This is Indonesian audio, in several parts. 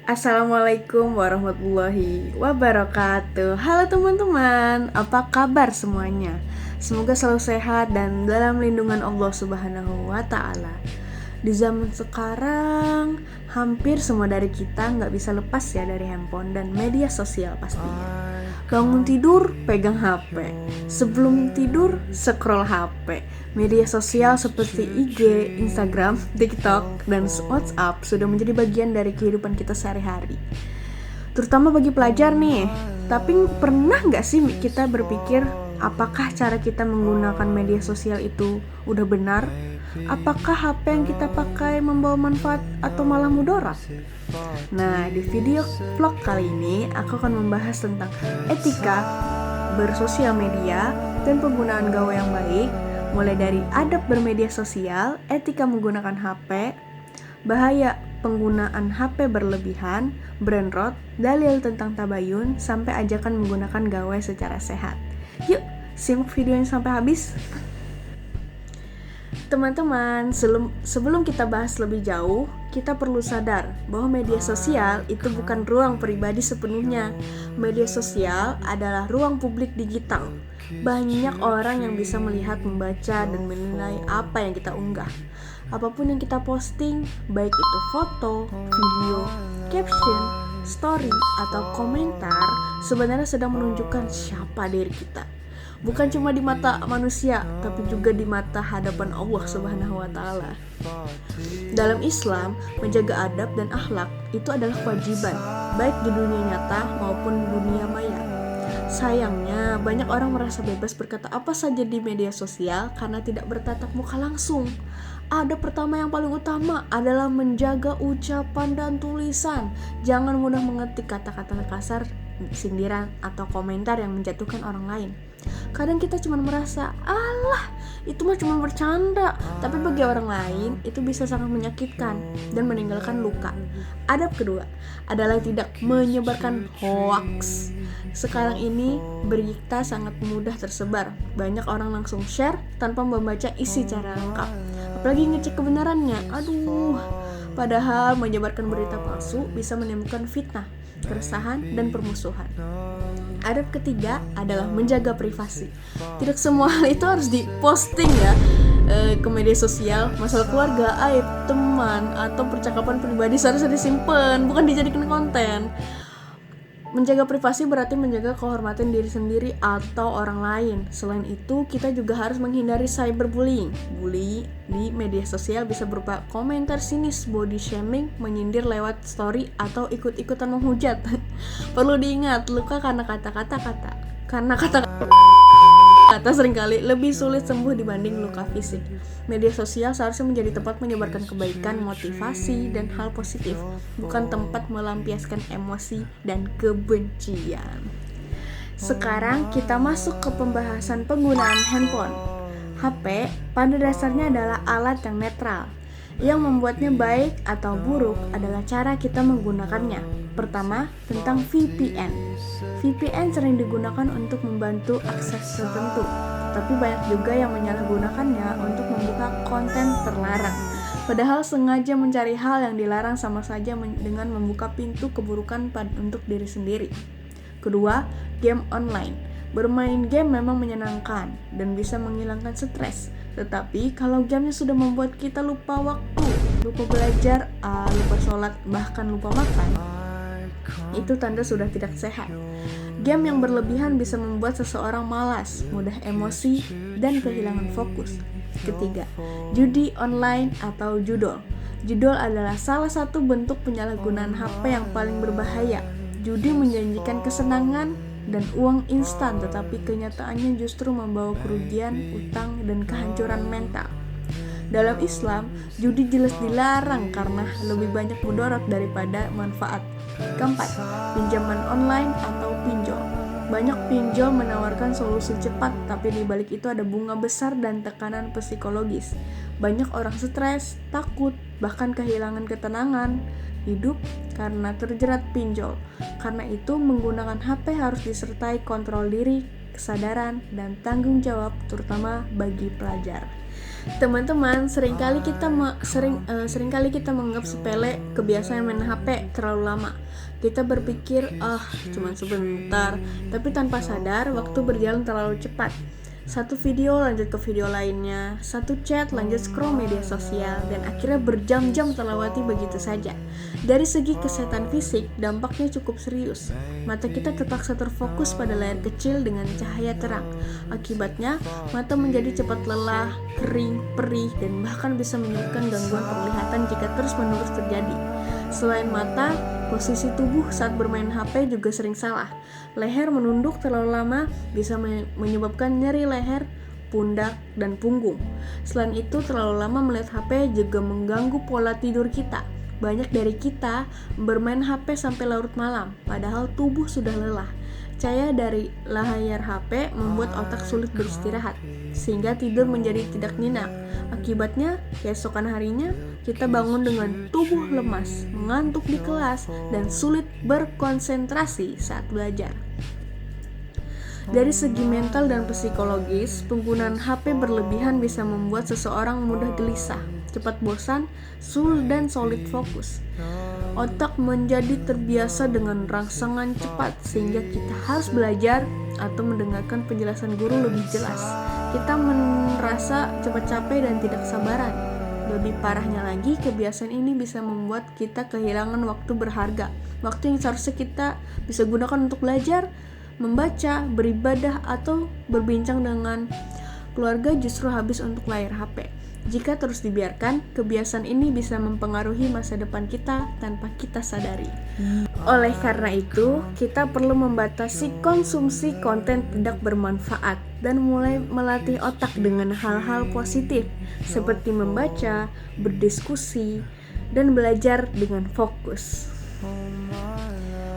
Assalamualaikum warahmatullahi wabarakatuh. Halo teman-teman, apa kabar semuanya? Semoga selalu sehat dan dalam lindungan Allah Subhanahu wa Ta'ala. Di zaman sekarang, hampir semua dari kita nggak bisa lepas ya dari handphone dan media sosial pastinya. Bangun tidur, pegang HP. Sebelum tidur, scroll HP. Media sosial seperti IG, Instagram, TikTok, dan WhatsApp sudah menjadi bagian dari kehidupan kita sehari-hari. Terutama bagi pelajar nih. Tapi pernah nggak sih kita berpikir apakah cara kita menggunakan media sosial itu udah benar? Apakah HP yang kita pakai membawa manfaat atau malah mudarat? Nah, di video vlog kali ini aku akan membahas tentang etika bersosial media dan penggunaan gawai yang baik, mulai dari adab bermedia sosial, etika menggunakan HP, bahaya penggunaan HP berlebihan, brain rot, dalil tentang tabayun, sampai ajakan menggunakan gawai secara sehat. Yuk, simak videonya sampai habis. Teman-teman, sebelum kita bahas lebih jauh, kita perlu sadar bahwa media sosial itu bukan ruang pribadi sepenuhnya. Media sosial adalah ruang publik digital. Banyak orang yang bisa melihat, membaca, dan menilai apa yang kita unggah. Apapun yang kita posting, baik itu foto, video, caption, story, atau komentar, sebenarnya sedang menunjukkan siapa diri kita. Bukan cuma di mata manusia, tapi juga di mata hadapan Allah Subhanahu wa Ta'ala. Dalam Islam, menjaga adab dan akhlak itu adalah kewajiban, baik di dunia nyata maupun dunia maya. Sayangnya, banyak orang merasa bebas berkata apa saja di media sosial karena tidak bertatap muka langsung. Adab pertama yang paling utama adalah menjaga ucapan dan tulisan. Jangan mudah mengetik kata-kata kasar, sindiran, atau komentar yang menjatuhkan orang lain. Kadang kita cuma merasa, alah, itu mah cuma bercanda. Tapi bagi orang lain, itu bisa sangat menyakitkan dan meninggalkan luka. Adab kedua adalah tidak menyebarkan hoaks. Sekarang ini, berita sangat mudah tersebar. Banyak orang langsung share tanpa membaca isi secara lengkap. Apalagi ngecek kebenarannya. Padahal menyebarkan berita palsu bisa menimbulkan fitnah, keresahan, dan permusuhan. Adab ketiga adalah menjaga privasi. Tidak semua hal itu harus diposting ya ke media sosial. Masalah keluarga, aib, teman, atau percakapan pribadi seharusnya disimpan, bukan dijadikan konten. Menjaga privasi berarti menjaga kehormatan diri sendiri atau orang lain. Selain itu, kita juga harus menghindari cyberbullying. Bully di media sosial bisa berupa komentar sinis, body shaming, menyindir lewat story, atau ikut-ikutan menghujat. Perlu diingat, luka karena kata-kata seringkali lebih sulit sembuh dibanding luka fisik. Media sosial seharusnya menjadi tempat menyebarkan kebaikan, motivasi, dan hal positif, bukan tempat melampiaskan emosi dan kebencian. Sekarang kita masuk ke pembahasan penggunaan handphone. HP pada dasarnya adalah alat yang netral. Yang membuatnya baik atau buruk adalah cara kita menggunakannya. Pertama, tentang VPN. VPN sering digunakan untuk membantu akses tertentu, tapi banyak juga yang menyalahgunakannya untuk membuka konten terlarang. Padahal sengaja mencari hal yang dilarang sama saja dengan membuka pintu keburukan untuk diri sendiri. Kedua, game online. Bermain game memang menyenangkan dan bisa menghilangkan stres. Tetapi kalau gamenya sudah membuat kita lupa waktu, lupa belajar, lupa sholat, bahkan lupa makan, itu tanda sudah tidak sehat. Game yang berlebihan bisa membuat seseorang malas, mudah emosi, dan kehilangan fokus. Ketiga, judi online atau judol. Judol adalah salah satu bentuk penyalahgunaan HP yang paling berbahaya. Judi menjanjikan kesenangan dan uang instan, tetapi kenyataannya justru membawa kerugian, utang, dan kehancuran mental. Dalam Islam, judi jelas dilarang karena lebih banyak mudarat daripada manfaat. Keempat, pinjaman online atau pinjol. Banyak pinjol menawarkan solusi cepat, tapi di balik itu ada bunga besar dan tekanan psikologis. Banyak orang stres, takut, bahkan kehilangan ketenangan hidup karena terjerat pinjol. Karena itu, menggunakan HP harus disertai kontrol diri, kesadaran dan tanggung jawab, terutama bagi pelajar. Teman-teman, seringkali kita menganggap sepele kebiasaan main HP terlalu lama. Kita berpikir, cuma sebentar, tapi tanpa sadar waktu berjalan terlalu cepat. Satu video lanjut ke video lainnya, satu chat lanjut scroll media sosial, dan akhirnya berjam-jam terlewati begitu saja. Dari segi kesehatan fisik, dampaknya cukup serius. Mata kita terpaksa terfokus pada layar kecil dengan cahaya terang. Akibatnya, mata menjadi cepat lelah, kering, perih, dan bahkan bisa menyebabkan gangguan penglihatan jika terus-menerus terjadi. Selain mata, posisi tubuh saat bermain HP juga sering salah. Leher menunduk terlalu lama bisa menyebabkan nyeri leher, pundak, dan punggung. Selain itu, terlalu lama melihat HP juga mengganggu pola tidur kita. Banyak dari kita bermain HP sampai larut malam, padahal tubuh sudah lelah. Cahaya dari layar HP membuat otak sulit beristirahat, sehingga tidur menjadi tidak nyenyak. Akibatnya, keesokan harinya kita bangun dengan tubuh lemas, mengantuk di kelas, dan sulit berkonsentrasi saat belajar. Dari segi mental dan psikologis, penggunaan HP berlebihan bisa membuat seseorang mudah gelisah, cepat bosan, dan sulit fokus. Otak menjadi terbiasa dengan rangsangan cepat sehingga kita harus belajar atau mendengarkan penjelasan guru lebih jelas. Kita merasa cepat capek dan tidak sabaran. Lebih parahnya lagi, kebiasaan ini bisa membuat kita kehilangan waktu berharga. Waktu yang seharusnya kita bisa gunakan untuk belajar, membaca, beribadah, atau berbincang dengan keluarga justru habis untuk layar HP. Jika terus dibiarkan, kebiasaan ini bisa mempengaruhi masa depan kita tanpa kita sadari. Oleh karena itu, kita perlu membatasi konsumsi konten tidak bermanfaat dan mulai melatih otak dengan hal-hal positif seperti membaca, berdiskusi, dan belajar dengan fokus.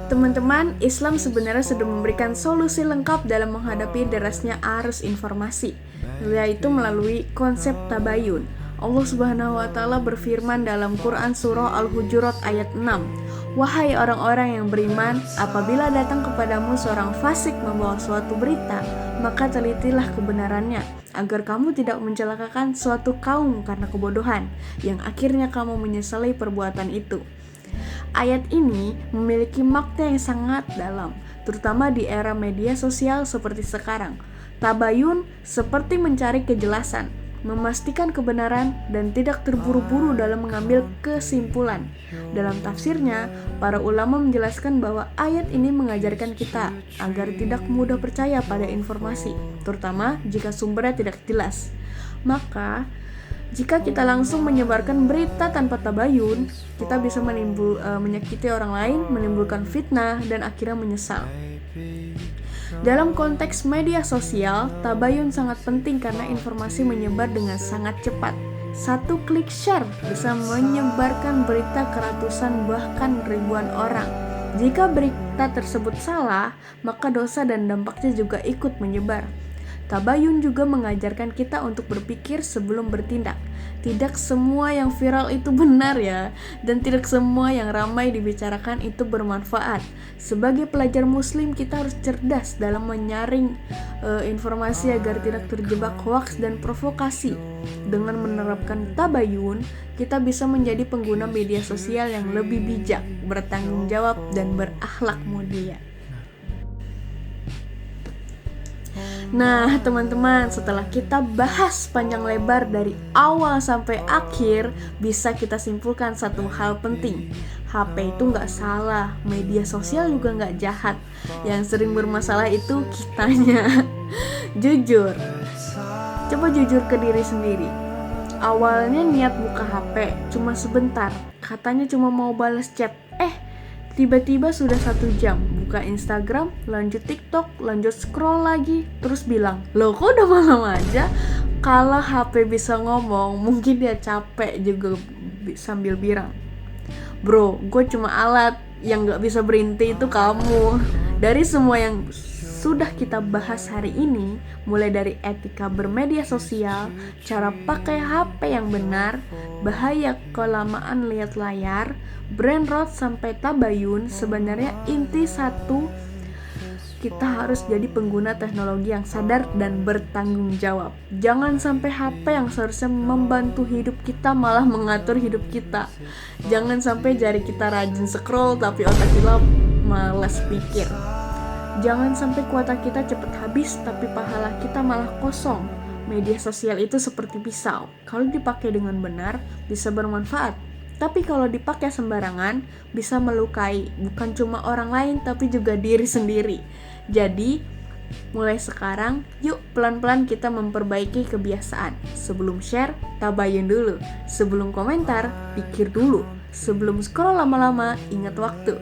Teman-teman, Islam sebenarnya sudah memberikan solusi lengkap dalam menghadapi derasnya arus informasi, yaitu melalui konsep tabayun. Allah Subhanahu wa Ta'ala berfirman dalam Quran Surah Al-Hujurat ayat 6, "Wahai orang-orang yang beriman, apabila datang kepadamu seorang fasik membawa suatu berita, maka telitilah kebenarannya, agar kamu tidak mencelakakan suatu kaum karena kebodohan, yang akhirnya kamu menyesali perbuatan itu." Ayat ini memiliki makna yang sangat dalam, terutama di era media sosial seperti sekarang. Tabayun seperti mencari kejelasan, memastikan kebenaran, dan tidak terburu-buru dalam mengambil kesimpulan. Dalam tafsirnya, para ulama menjelaskan bahwa ayat ini mengajarkan kita agar tidak mudah percaya pada informasi, terutama jika sumbernya tidak jelas. Maka, jika kita langsung menyebarkan berita tanpa tabayun, kita bisa menyakiti orang lain, menimbulkan fitnah, dan akhirnya menyesal. Dalam konteks media sosial, tabayun sangat penting karena informasi menyebar dengan sangat cepat. Satu klik share bisa menyebarkan berita ke ratusan bahkan ribuan orang. Jika berita tersebut salah, maka dosa dan dampaknya juga ikut menyebar. Tabayun juga mengajarkan kita untuk berpikir sebelum bertindak. Tidak semua yang viral itu benar ya, dan tidak semua yang ramai dibicarakan itu bermanfaat. Sebagai pelajar muslim, kita harus cerdas dalam menyaring informasi agar tidak terjebak hoaks dan provokasi. Dengan menerapkan tabayun, kita bisa menjadi pengguna media sosial yang lebih bijak, bertanggung jawab, dan berakhlak mulia. Nah, teman-teman, setelah kita bahas panjang lebar dari awal sampai akhir, bisa kita simpulkan satu hal penting. HP itu nggak salah, media sosial juga nggak jahat. Yang sering bermasalah itu kitanya. Jujur, coba jujur ke diri sendiri. Awalnya niat buka HP, cuma sebentar. Katanya cuma mau balas chat. Tiba-tiba sudah 1 jam, buka Instagram, lanjut TikTok, lanjut scroll lagi, terus bilang, "Loh kok udah malam aja?" Kalau HP bisa ngomong, mungkin dia capek juga sambil bilang, "Bro, gue cuma alat, yang gak bisa berhenti itu kamu." Dari semua yang sudah kita bahas hari ini, mulai dari etika bermedia sosial, cara pakai HP yang benar, bahaya kelamaan lihat layar, brain rot sampai tabayun, sebenarnya inti satu, kita harus jadi pengguna teknologi yang sadar dan bertanggung jawab. Jangan sampai HP yang seharusnya membantu hidup kita malah mengatur hidup kita. Jangan sampai jari kita rajin scroll tapi otak kita malas pikir. Jangan sampai kuota kita cepat habis tapi pahala kita malah kosong. Media sosial itu seperti pisau. Kalau dipakai dengan benar, bisa bermanfaat. Tapi kalau dipakai sembarangan, bisa melukai bukan cuma orang lain tapi juga diri sendiri. Jadi, mulai sekarang, yuk pelan-pelan kita memperbaiki kebiasaan. Sebelum share, tabayun dulu. Sebelum komentar, pikir dulu. Sebelum scroll lama-lama, ingat waktu.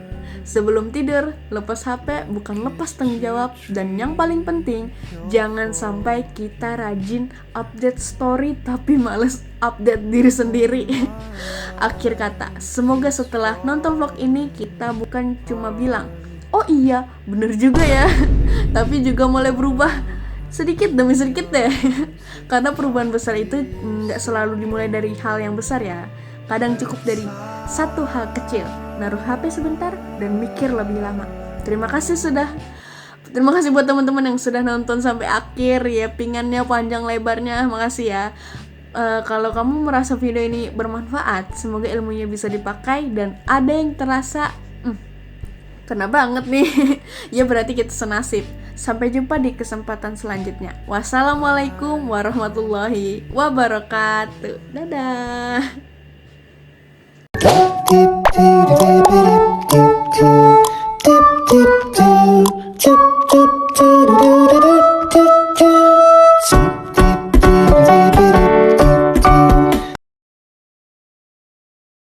Sebelum tidur, lepas HP bukan lepas tanggung jawab. Dan yang paling penting, jangan sampai kita rajin update story tapi males update diri sendiri. Akhir kata, semoga setelah nonton vlog ini kita bukan cuma bilang, oh iya, bener juga ya, tapi juga mulai berubah sedikit demi sedikit deh. Karena perubahan besar itu nggak selalu dimulai dari hal yang besar ya. Kadang cukup dari satu hal kecil, naruh HP sebentar dan mikir lebih lama. Terima kasih buat teman-teman yang sudah nonton sampai akhir ya, pingannya panjang lebarnya, makasih ya. Kalau kamu merasa video ini bermanfaat, semoga ilmunya bisa dipakai dan ada yang terasa kena banget nih. Ya berarti kita senasib. Sampai jumpa di kesempatan selanjutnya. Wassalamualaikum warahmatullahi wabarakatuh. Dadah.